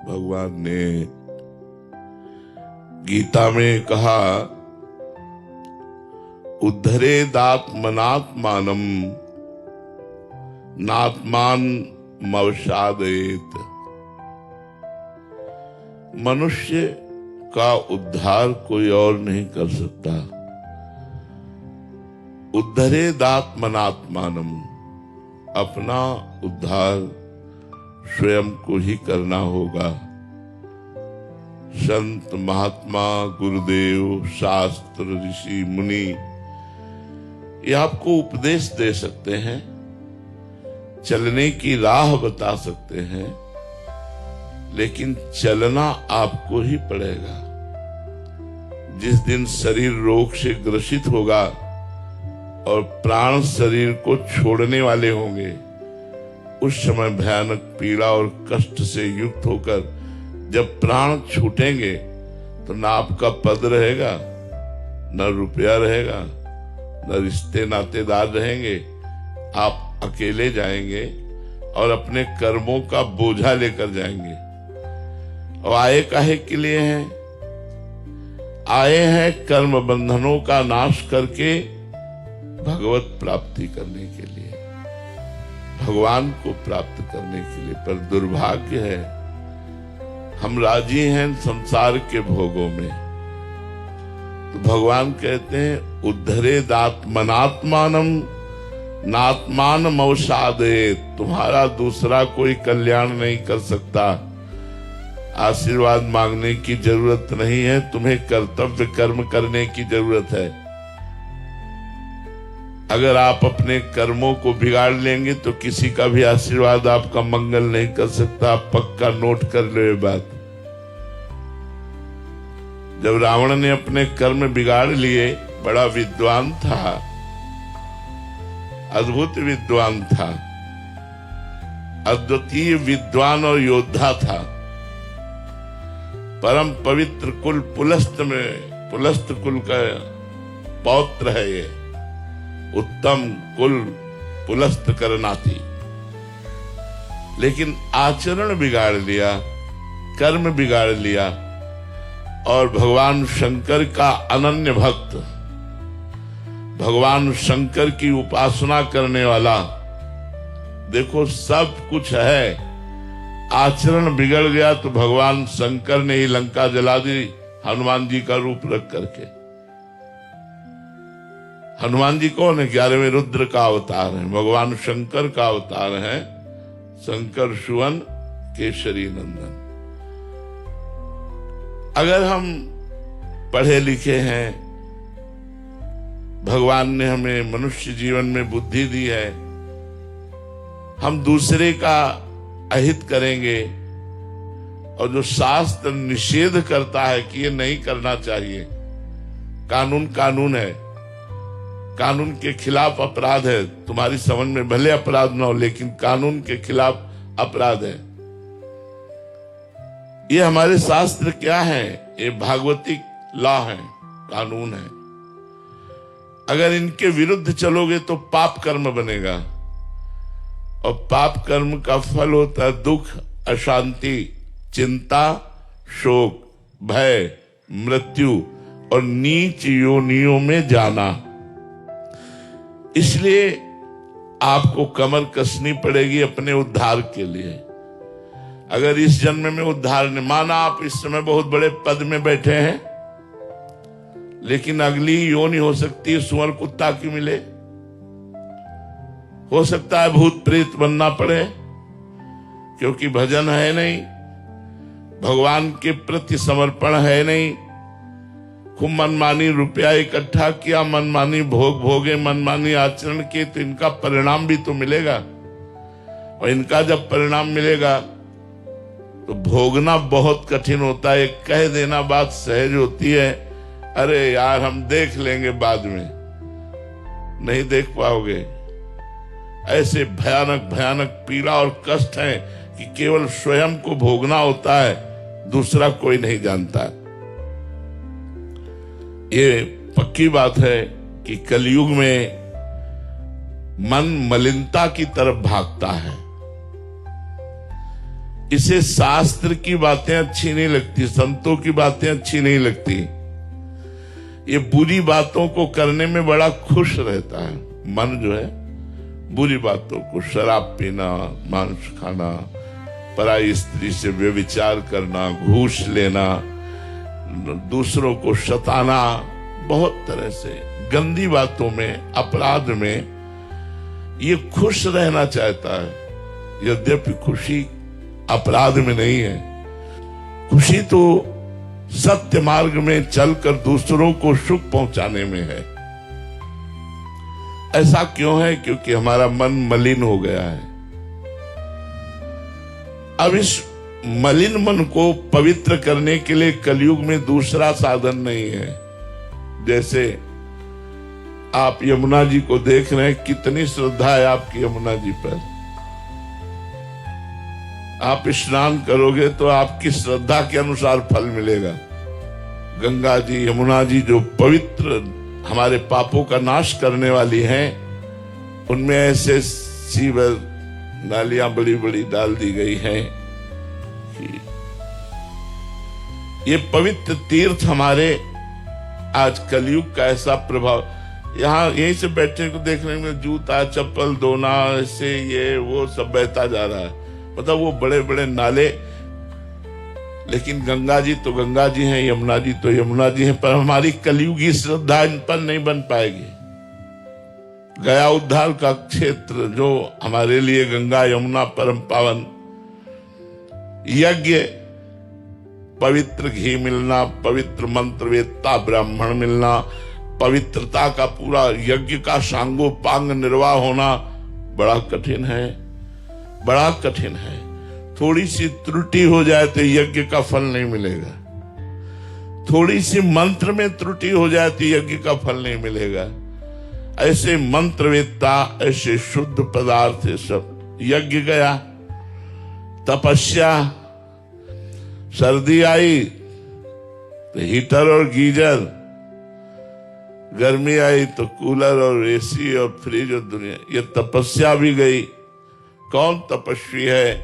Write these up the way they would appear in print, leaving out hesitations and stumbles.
भगवान ने गीता में कहा, उद्धरेदात्मनात्मानम नात्मानमवसादयेत। मनुष्य का उद्धार कोई और नहीं कर सकता। उद्धरेदात्मनात्मानम, अपना उद्धार स्वयं को ही करना होगा। संत महात्मा गुरुदेव शास्त्र ऋषि मुनि ये आपको उपदेश दे सकते हैं, चलने की राह बता सकते हैं, लेकिन चलना आपको ही पड़ेगा। जिस दिन शरीर रोग से ग्रसित होगा और प्राण शरीर को छोड़ने वाले होंगे, उस समय भयानक पीड़ा और कष्ट से युक्त होकर जब प्राण छूटेंगे तो ना आपका पद रहेगा, न रुपया रहेगा, न रिश्ते नातेदार रहेंगे। आप अकेले जाएंगे और अपने कर्मों का बोझा लेकर जाएंगे। और आए काहे के लिए हैं? आए हैं कर्म बंधनों का नाश करके भगवत प्राप्ति करने के लिए, भगवान को प्राप्त करने के लिए। पर दुर्भाग्य है, हम राजी हैं संसार के भोगों में। तो भगवान कहते हैं, उद्धरेदात्मनात्मानम नात्मानमवसादयेत। तुम्हारा दूसरा कोई कल्याण नहीं कर सकता। आशीर्वाद मांगने की जरूरत नहीं है, तुम्हें कर्तव्य कर्म करने की जरूरत है। अगर आप अपने कर्मों को बिगाड़ लेंगे तो किसी का भी आशीर्वाद आपका मंगल नहीं कर सकता। पक्का नोट कर लो ये बात। जब रावण ने अपने कर्म बिगाड़ लिए, बड़ा विद्वान था, अद्भुत विद्वान था, अद्वितीय विद्वान और योद्धा था। परम पवित्र कुल पुलस्त में, पुलस्त कुल का पौत्र है ये। उत्तम कुल पुलस्त करनाती। लेकिन आचरण बिगाड़ लिया, कर्म बिगाड़ लिया, और भगवान शंकर का अनन्य भक्त, भगवान शंकर की उपासना करने वाला, देखो सब कुछ है, आचरण बिगड़ गया तो भगवान शंकर ने ही लंका जला दी हनुमान जी का रूप रख करके। हनुमान जी कौन है? 11वें रुद्र का अवतार है, भगवान शंकर का अवतार है। शंकर सुवन केशरी नंदन। अगर हम पढ़े लिखे हैं, भगवान ने हमें मनुष्य जीवन में बुद्धि दी है, हम दूसरे का अहित करेंगे और जो शास्त्र निषेध करता है कि ये नहीं करना चाहिए, कानून कानून है, कानून के खिलाफ अपराध है, तुम्हारी समझ में भले अपराध ना हो लेकिन कानून के खिलाफ अपराध है। ये हमारे शास्त्र क्या है? ये भागवतिक लॉ है, कानून है। अगर इनके विरुद्ध चलोगे तो पाप कर्म बनेगा, और पाप कर्म का फल होता है दुख, अशांति, चिंता, शोक, भय, मृत्यु और नीच योनियों में जाना। इसलिए आपको कमर कसनी पड़ेगी अपने उद्धार के लिए। अगर इस जन्म में उद्धार ने, माना आप इस समय बहुत बड़े पद में बैठे हैं, लेकिन अगली योनि हो सकती है सुअर कुत्ता की मिले, हो सकता है भूत प्रेत बनना पड़े, क्योंकि भजन है नहीं, भगवान के प्रति समर्पण है नहीं। खूब मनमानी रुपया इकट्ठा किया, मनमानी भोग भोगे, मनमानी आचरण किए, तो इनका परिणाम भी तो मिलेगा। और इनका जब परिणाम मिलेगा तो भोगना बहुत कठिन होता है। कह देना बात सहज होती है, अरे यार हम देख लेंगे बाद में, नहीं देख पाओगे। ऐसे भयानक भयानक पीड़ा और कष्ट है कि केवल स्वयं को भोगना होता है, दूसरा कोई नहीं जानता। ये पक्की बात है कि कलयुग में मन मलिनता की तरफ भागता है। इसे शास्त्र की बातें अच्छी नहीं लगती, संतों की बातें अच्छी नहीं लगती। ये बुरी बातों को करने में बड़ा खुश रहता है। मन जो है बुरी बातों को, शराब पीना, मांस खाना, पराई स्त्री से व्यभिचार करना, घूस लेना, दूसरों को सताना, बहुत तरह से गंदी बातों में, अपराध में ये खुश रहना चाहता है। यद्यपि खुशी अपराध में नहीं है, खुशी तो सत्य मार्ग में चलकर दूसरों को सुख पहुंचाने में है। ऐसा क्यों है? क्योंकि हमारा मन मलिन हो गया है। अब इस मलिन मन को पवित्र करने के लिए कलयुग में दूसरा साधन नहीं है। जैसे आप यमुना जी को देख रहे हैं, कितनी श्रद्धा है आपकी यमुना जी पर। आप स्नान करोगे तो आपकी श्रद्धा के अनुसार फल मिलेगा। गंगा जी, यमुना जी जो पवित्र हमारे पापों का नाश करने वाली हैं, उनमें ऐसे सीवर नालियां बड़ी बड़ी डाल दी गई हैं कि ये पवित्र तीर्थ हमारे आज कलयुग का ऐसा प्रभाव। यहाँ यहीं से बैठने को देखने में जूता चप्पल धोना, ऐसे ये वो सब बहता जा रहा है। मतलब वो बड़े बड़े नाले, लेकिन गंगा जी तो गंगा जी हैं, यमुना जी तो यमुना जी हैं, पर हमारी कलयुगी श्रद्धा इन पर नहीं बन पाएगी। गया उद्धार का क्षेत्र जो हमारे लिए गंगा यमुना परम पावन, यज्ञ, पवित्र घी मिलना, पवित्र मंत्र वेत्ता ब्राह्मण मिलना, पवित्रता का पूरा यज्ञ का सांगोपांग निर्वाह होना बड़ा कठिन है, बड़ा कठिन है। थोड़ी सी त्रुटि हो जाए तो यज्ञ का फल नहीं मिलेगा। थोड़ी सी मंत्र में त्रुटि हो जाए तो यज्ञ का फल नहीं मिलेगा। ऐसे मंत्रवेत्ता, ऐसे शुद्ध पदार्थ सब। यज्ञ गया, तपस्या, सर्दी आई तो हीटर और गीजर, गर्मी आई तो कूलर और एसी और फ्रिज और दुनिया, ये तपस्या भी गई। कौन तपस्वी है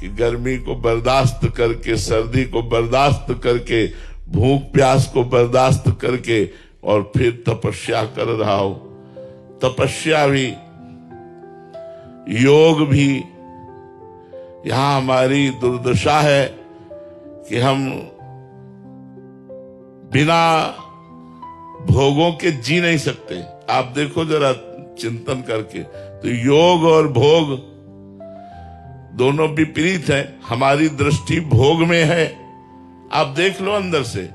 कि गर्मी को बर्दाश्त करके, सर्दी को बर्दाश्त करके, भूख प्यास को बर्दाश्त करके और फिर तपस्या कर रहा हो। तपस्या भी, योग भी। यहां हमारी दुर्दशा है कि हम बिना भोगों के जी नहीं सकते। आप देखो जरा चिंतन करके, तो योग और भोग दोनों विपरीत है। हमारी दृष्टि भोग में है। आप देख लो अंदर से,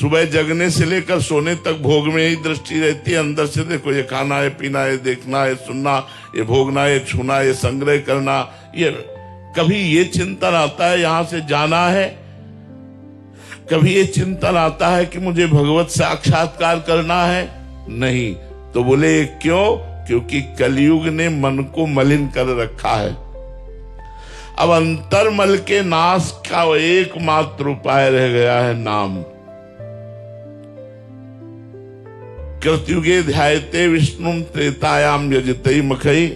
सुबह जगने से लेकर सोने तक भोग में ही दृष्टि रहती है। अंदर से देखो, ये खाना है, पीना है, देखना है, सुनना, ये भोगना, ये छूना, ये संग्रह करना। ये कभी ये चिंतन आता है यहां से जाना है? कभी ये चिंतन आता है कि मुझे भगवत साक्षात्कार करना है? नहीं। तो बोले क्यों? क्योंकि कलयुग ने मन को मलिन कर रखा है। अब अंतर्मल के नाश का एकमात्र उपाय रह गया है नाम। कृतयुगे ध्यायते विष्णुम त्रेतायाम यजते मखई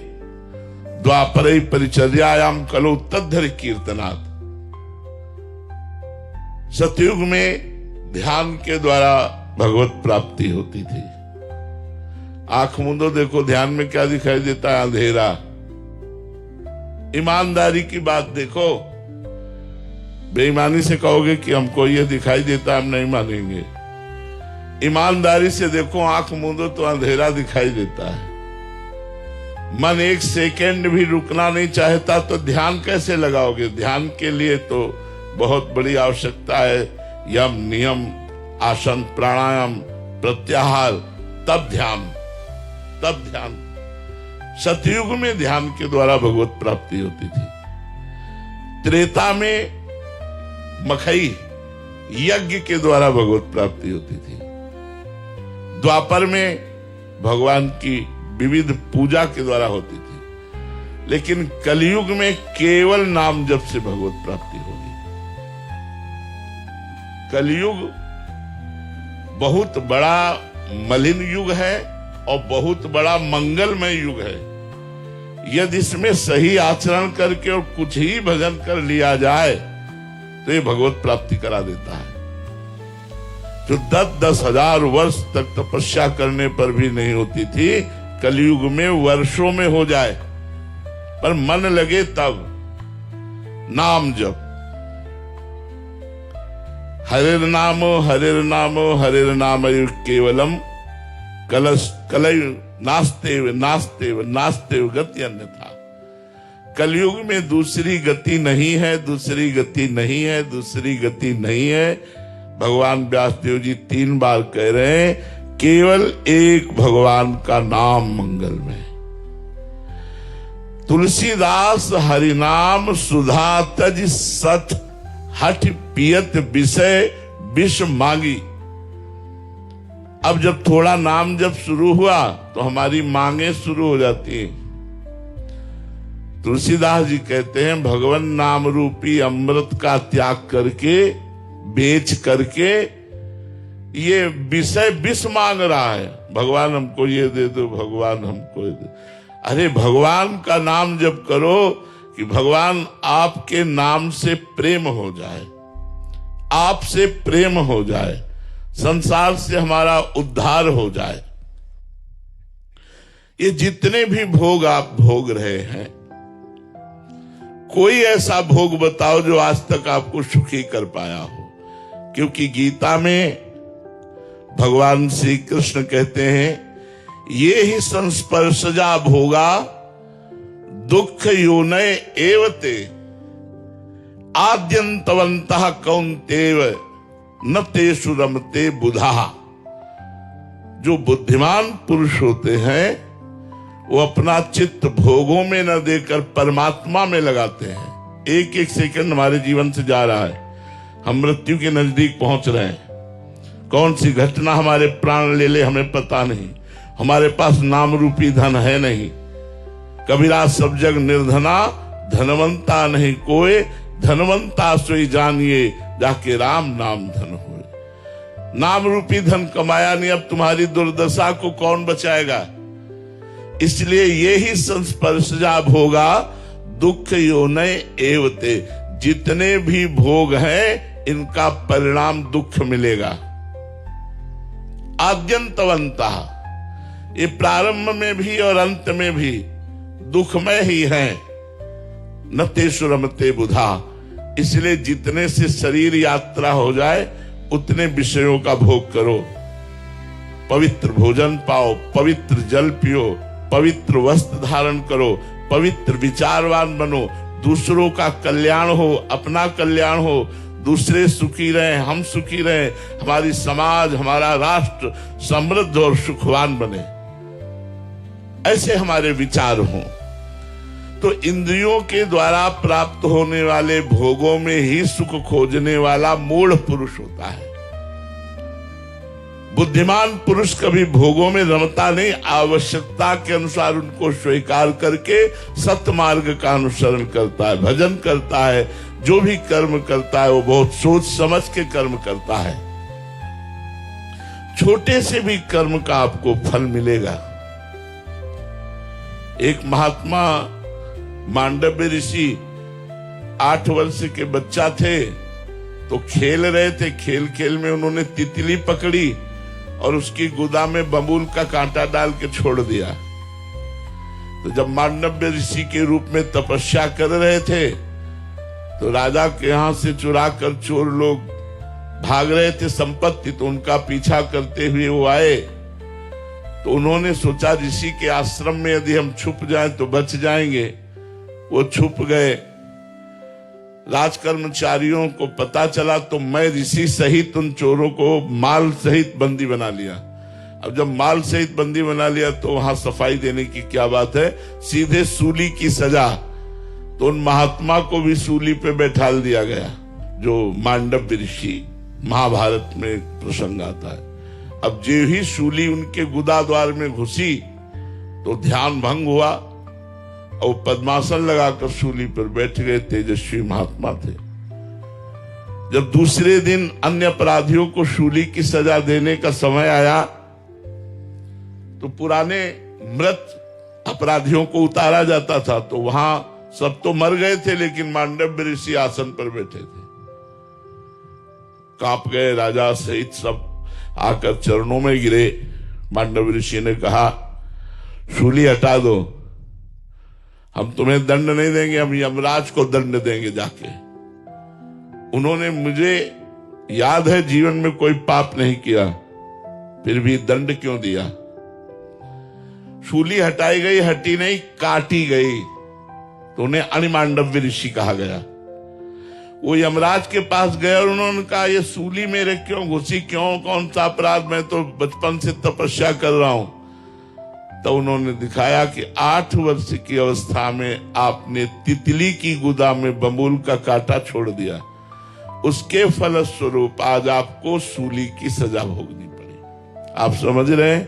द्वापरे परिचर्यायाम कलो तद्धरि कीर्तनात्। सतयुग में ध्यान के द्वारा भगवत प्राप्ति होती थी। आंख मूंदो, देखो ध्यान में क्या दिखाई देता है? अंधेरा। ईमानदारी की बात देखो, बेईमानी से कहोगे कि हमको ये दिखाई देता है, हम नहीं मानेंगे। ईमानदारी से देखो, आंख मूंदो तो अंधेरा दिखाई देता है। मन एक सेकेंड भी रुकना नहीं चाहता तो ध्यान कैसे लगाओगे? ध्यान के लिए तो बहुत बड़ी आवश्यकता है। यम, नियम, आसन, प्राणायाम, प्रत्याहार, तब ध्यान, तब ध्यान। सतयुग में ध्यान के द्वारा भगवत प्राप्ति होती थी। त्रेता में मखई, यज्ञ के द्वारा भगवत प्राप्ति होती थी। द्वापर में भगवान की विविध पूजा के द्वारा होती थी। लेकिन कलयुग में केवल नाम जप से भगवत प्राप्ति होगी। कलयुग बहुत बड़ा मलिन युग है और बहुत बड़ा मंगलमय युग है। यदि इसमें सही आचरण करके और कुछ ही भजन कर लिया जाए तो ये भगवत प्राप्ति करा देता है। जो 10-10 हजार वर्ष तक तपस्या करने पर भी नहीं होती थी, कलयुग में वर्षों में हो जाए, पर मन लगे तब। नाम जप, हरिर नामो हरिर नामो हरिर नाम केवलम कलयु नास्तेव नास्तेव नास्तेव गति अन्यथा। कलयुग में दूसरी गति नहीं है, दूसरी गति नहीं है, दूसरी गति नहीं है। भगवान व्यासदेव जी 3 बार कह रहे हैं, केवल एक भगवान का नाम मंगलमय। तुलसीदास हरिनाम सुधा तज सत हठ पियत विषय विष मांगी। अब जब थोड़ा नाम जब शुरू हुआ तो हमारी मांगे शुरू हो जाती हैं। तुलसीदास जी कहते हैं, भगवान नाम रूपी अमृत का त्याग करके, बेच करके ये विषय विष मांग रहा है। भगवान हमको ये दे दो, भगवान हमको ये दे। अरे भगवान का नाम जब करो कि भगवान आपके नाम से प्रेम हो जाए, आपसे प्रेम हो जाए, संसार से हमारा उद्धार हो जाए। ये जितने भी भोग आप भोग रहे हैं, कोई ऐसा भोग बताओ जो आज तक आपको सुखी कर पाया हो। क्योंकि गीता में भगवान श्री कृष्ण कहते हैं, ये ही संस्पर्शजा भोगा दुख योनय एवते आद्यंतवंतः कौन्तेव न तेषु रमते बुधा। जो बुद्धिमान पुरुष होते हैं वो अपना चित्त भोगों में न देकर परमात्मा में लगाते हैं। एक एक सेकंड हमारे जीवन से जा रहा है, हम मृत्यु के नजदीक पहुंच रहे हैं। कौन सी घटना हमारे प्राण ले ले हमें पता नहीं। हमारे पास नाम रूपी धन है नहीं। कबीरा सब जग निर्धना धनवंता नहीं कोई, धनवंता सोई जानिए जाके राम नाम धन होए। नाम रूपी धन कमाया नहीं, अब तुम्हारी दुर्दशा को कौन बचाएगा। इसलिए ये ही संस्पर्शजा भोगा दुख योनय एवते। जितने भी भोग हैं इनका परिणाम दुख मिलेगा। आद्यंतवंता, ये प्रारंभ में भी और अंत में भी दुखमय ही है। न तेषु रमते बुधा। इसलिए जितने से शरीर यात्रा हो जाए उतने विषयों का भोग करो। पवित्र भोजन पाओ, पवित्र जल पियो, पवित्र वस्त्र धारण करो, पवित्र विचारवान बनो, दूसरों का कल्याण हो, अपना कल्याण हो, दूसरे सुखी रहे, हम सुखी रहे, हमारी समाज, हमारा राष्ट्र समृद्ध और सुखवान बने, ऐसे हमारे विचार हों। तो इंद्रियों के द्वारा प्राप्त होने वाले भोगों में ही सुख खोजने वाला मूढ़ पुरुष होता है। बुद्धिमान पुरुष कभी भोगों में रमता नहीं, आवश्यकता के अनुसार उनको स्वीकार करके सत्य मार्ग का अनुसरण करता है, भजन करता है। जो भी कर्म करता है वो बहुत सोच समझ के कर्म करता है। छोटे से भी कर्म का आपको फल मिलेगा। एक महात्मा मांडव्य ऋषि 8 वर्ष के बच्चा थे, तो खेल रहे थे। खेल खेल में उन्होंने तितली पकड़ी और उसकी गुदा में बबूल का कांटा डाल के छोड़ दिया। तो जब मांडव्य ऋषि के रूप में तपस्या कर रहे थे तो राजा के यहां से चुरा कर चोर लोग भाग रहे थे संपत्ति, तो उनका पीछा करते हुए वो आए। तो उन्होंने सोचा ऋषि के आश्रम में यदि हम छुप जाएं तो बच जाएंगे। वो छुप गए। राजकर्मचारियों को पता चला तो मैं ऋषि सहित उन चोरों को माल सहित बंदी बना लिया। अब जब माल सहित बंदी बना लिया तो वहां सफाई देने की क्या बात है, सीधे सूली की सजा। तो उन महात्मा को भी सूली पे बैठाल दिया गया, जो मांडव्य ऋषि, महाभारत में एक प्रसंग आता है। अब जो ही सूली उनके गुदा द्वार में घुसी तो ध्यान भंग हुआ और पद्मासन लगाकर सूली पर बैठ गए। तेजस्वी महात्मा थे। जब दूसरे दिन अन्य अपराधियों को सूली की सजा देने का समय आया तो पुराने मृत अपराधियों को उतारा जाता था तो वहां सब तो मर गए थे, लेकिन मांडव्य ऋषि आसन पर बैठे थे। कांप गए, राजा सहित सब आकर चरणों में गिरे। मांडव्य ऋषि ने कहा, शूली हटा दो, हम तुम्हें दंड नहीं देंगे, हम यमराज को दंड देंगे जाके। उन्होंने, मुझे याद है जीवन में कोई पाप नहीं किया, फिर भी दंड क्यों दिया? शूली हटाई गई, हटी नहीं, काटी गई, तो उन्हें अणिमांडव्य ऋषि कहा गया। वो यमराज के पास गए और उन्होंने कहा, ये सूली मेरे क्यों घुसी, क्यों, कौन सा अपराध, मैं तो बचपन से तपस्या कर रहा हूं। तो उन्होंने दिखाया कि 8 वर्ष की अवस्था में आपने तितली की गुदा में बबूल का कांटा छोड़ दिया, उसके फलस्वरूप आज आपको सूली की सजा भोगनी पड़ी। आप समझ रहे हैं,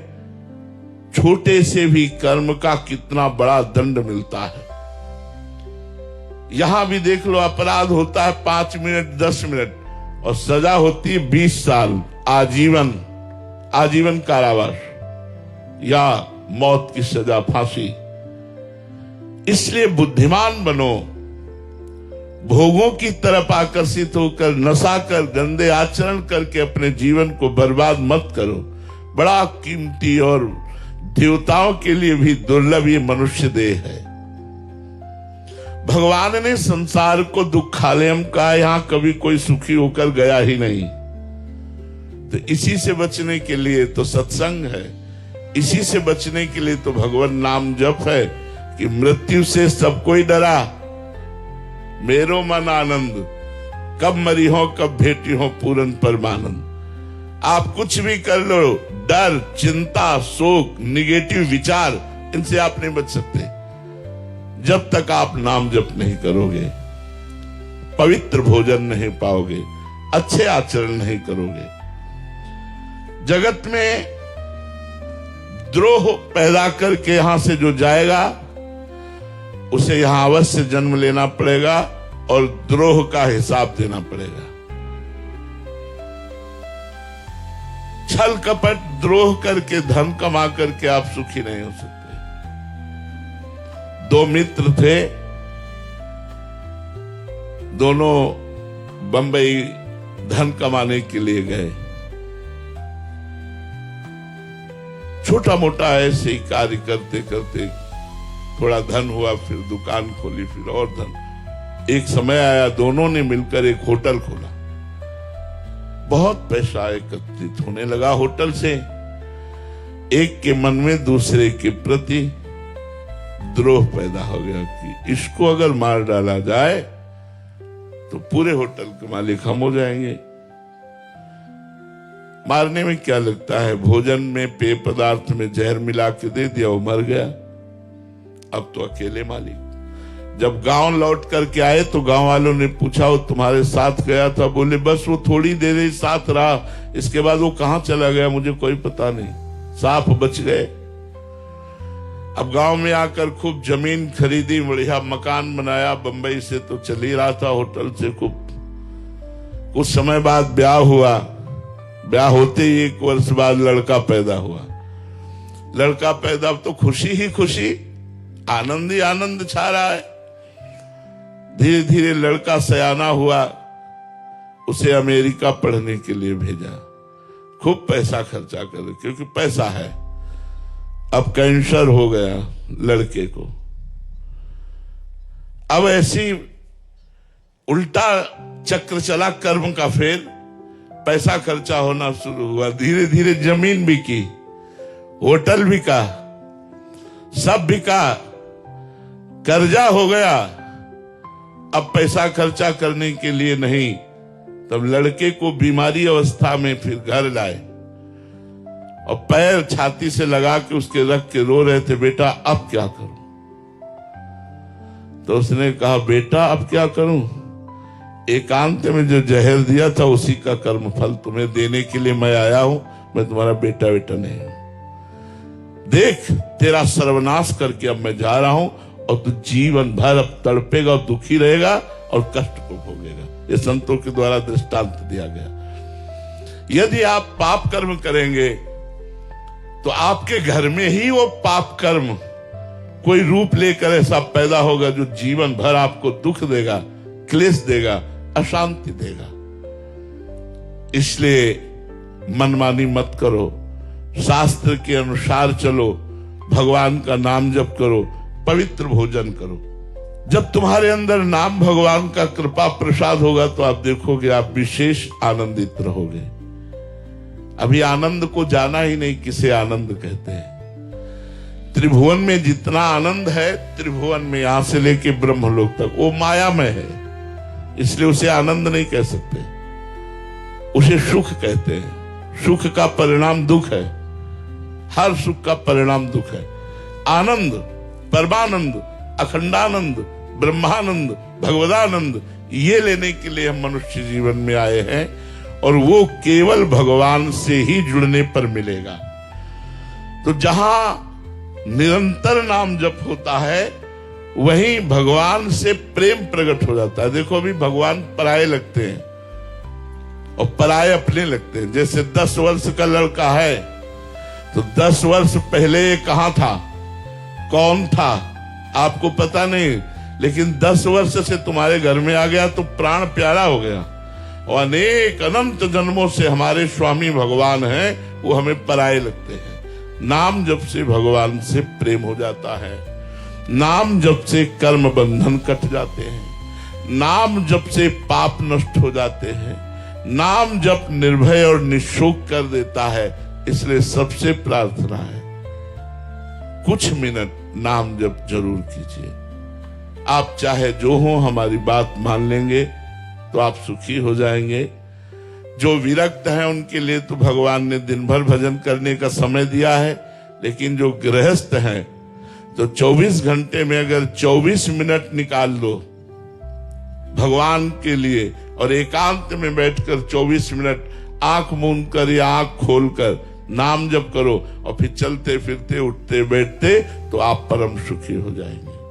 छोटे से भी कर्म का कितना बड़ा दंड मिलता है। यहां भी देख लो, अपराध होता है 5 मिनट 10 मिनट और सजा होती है 20 साल, आजीवन कारावास या मौत की सजा, फांसी। इसलिए बुद्धिमान बनो, भोगों की तरफ आकर्षित होकर नशा कर गंदे आचरण करके अपने जीवन को बर्बाद मत करो। बड़ा कीमती और देवताओं के लिए भी दुर्लभ ये मनुष्य देह है। भगवान ने संसार को दुखालयम कहा, यहां कभी कोई सुखी होकर गया ही नहीं। तो इसी से बचने के लिए तो सत्संग है, इसी से बचने के लिए तो भगवान नाम जप है कि मृत्यु से सब कोई डरा, मेरो मन आनंद, कब मरी हो कब भेटी हो पूरन परमानंद। आप कुछ भी कर लो, डर, चिंता, शोक, निगेटिव विचार, इनसे आप नहीं बच सकते जब तक आप नाम जप नहीं करोगे, पवित्र भोजन नहीं पाओगे, अच्छे आचरण नहीं करोगे। जगत में द्रोह पैदा करके यहां से जो जाएगा उसे यहां अवश्य जन्म लेना पड़ेगा और द्रोह का हिसाब देना पड़ेगा। छल कपट द्रोह करके धन कमा करके आप सुखी नहीं हो सकते। 2 मित्र थे, दोनों बंबई धन कमाने के लिए गए। छोटा मोटा ऐसे ही कार्य करते करते थोड़ा धन हुआ, फिर दुकान खोली, फिर और धन। एक समय आया, दोनों ने मिलकर एक होटल खोला। बहुत पैसा एकत्रित होने लगा होटल से। एक के मन में दूसरे के प्रति द्रोह पैदा हो गया कि इसको अगर मार डाला जाए तो पूरे होटल के मालिक हम हो जाएंगे। मारने में क्या लगता है, भोजन में पेय पदार्थ में जहर मिला के दे दिया, वो मर गया। अब तो अकेले मालिक। जब गांव लौट करके आए तो गांव वालों ने पूछा, वो तुम्हारे साथ गया था? बोले बस वो थोड़ी देर ही साथ रहा, इसके बाद वो कहां चला गया मुझे कोई पता नहीं, साफ बच गए। अब गांव में आकर खूब जमीन खरीदी, बढ़िया मकान बनाया। बंबई से तो चल ही रहा था होटल से। कुछ समय बाद ब्याह हुआ। ब्याह होते ही 1 वर्ष बाद लड़का पैदा हुआ। लड़का पैदा, अब तो खुशी ही खुशी, आनंद ही आनंद छा रहा है। धीरे धीरे लड़का सयाना हुआ, उसे अमेरिका पढ़ने के लिए भेजा। खूब पैसा खर्चा कर, क्योंकि पैसा है। अब कैंसर हो गया लड़के को। अब ऐसी उल्टा चक्र चला कर्म का। फिर पैसा खर्चा होना शुरू हुआ। धीरे धीरे जमीन बिकी, होटल बिका, सब बिका, कर्जा हो गया। अब पैसा खर्चा करने के लिए नहीं। तब लड़के को बीमारी अवस्था में फिर घर लाए और पैर छाती से लगा के उसके रख के रो रहे थे, बेटा अब क्या करूं? तो उसने कहा, बेटा अब क्या करूं? एकांत में जो जहर दिया था उसी का कर्म फल तुम्हें देने के लिए मैं आया हूं। मैं तुम्हारा बेटा बेटा नहीं हूं। देख, तेरा सर्वनाश करके अब मैं जा रहा हूं और तू जीवन भर अब तड़पेगा और दुखी रहेगा और कष्ट को भोगेगा। ये संतों के द्वारा दृष्टांत दिया गया। यदि आप पाप कर्म करेंगे तो आपके घर में ही वो पाप कर्म कोई रूप लेकर ऐसा पैदा होगा जो जीवन भर आपको दुख देगा, क्लेश देगा, अशांति देगा। इसलिए मनमानी मत करो, शास्त्र के अनुसार चलो, भगवान का नाम जप करो, पवित्र भोजन करो। जब तुम्हारे अंदर नाम भगवान का कृपा प्रसाद होगा तो आप देखोगे आप विशेष आनंदित रहोगे। अभी आनंद को जाना ही नहीं किसे आनंद कहते हैं। त्रिभुवन में जितना आनंद है, त्रिभुवन में यहां से लेके ब्रह्मलोक तक वो माया में है, इसलिए उसे आनंद नहीं कह सकते, उसे सुख कहते हैं। सुख का परिणाम दुख है, हर सुख का परिणाम दुख है। आनंद, परमानंद, अखंडानंद, ब्रह्मानंद, भगवदानंद, ये लेने के लिए हम मनुष्य जीवन में आए हैं, और वो केवल भगवान से ही जुड़ने पर मिलेगा। तो जहां निरंतर नाम जप होता है वहीं भगवान से प्रेम प्रकट हो जाता है। देखो अभी भगवान पराये लगते हैं और पराये अपने लगते हैं। जैसे 10 वर्ष का लड़का है तो 10 वर्ष पहले कहां था, कौन था, आपको पता नहीं, लेकिन 10 वर्ष से तुम्हारे घर में आ गया तो प्राण प्यारा हो गया। और अनेक अनंत जन्मों से हमारे स्वामी भगवान हैं, वो हमें पराये लगते हैं। नाम जप से भगवान से प्रेम हो जाता है, नाम जप से कर्म बंधन कट जाते हैं, नाम जप से पाप नष्ट हो जाते हैं, नाम जप निर्भय और निशोक कर देता है। इसलिए सबसे प्रार्थना है कुछ मिनट नाम जप जरूर कीजिए। आप चाहे जो हो हमारी बात मान लेंगे तो आप सुखी हो जाएंगे। जो विरक्त हैं उनके लिए तो भगवान ने दिन भर भजन करने का समय दिया है, लेकिन जो गृहस्थ हैं तो 24 घंटे में अगर 24 मिनट निकाल लो भगवान के लिए और एकांत में बैठकर 24 मिनट आंख मूंद कर या आंख खोलकर नाम जप करो और फिर चलते फिरते उठते बैठते तो आप परम सुखी हो जाएंगे।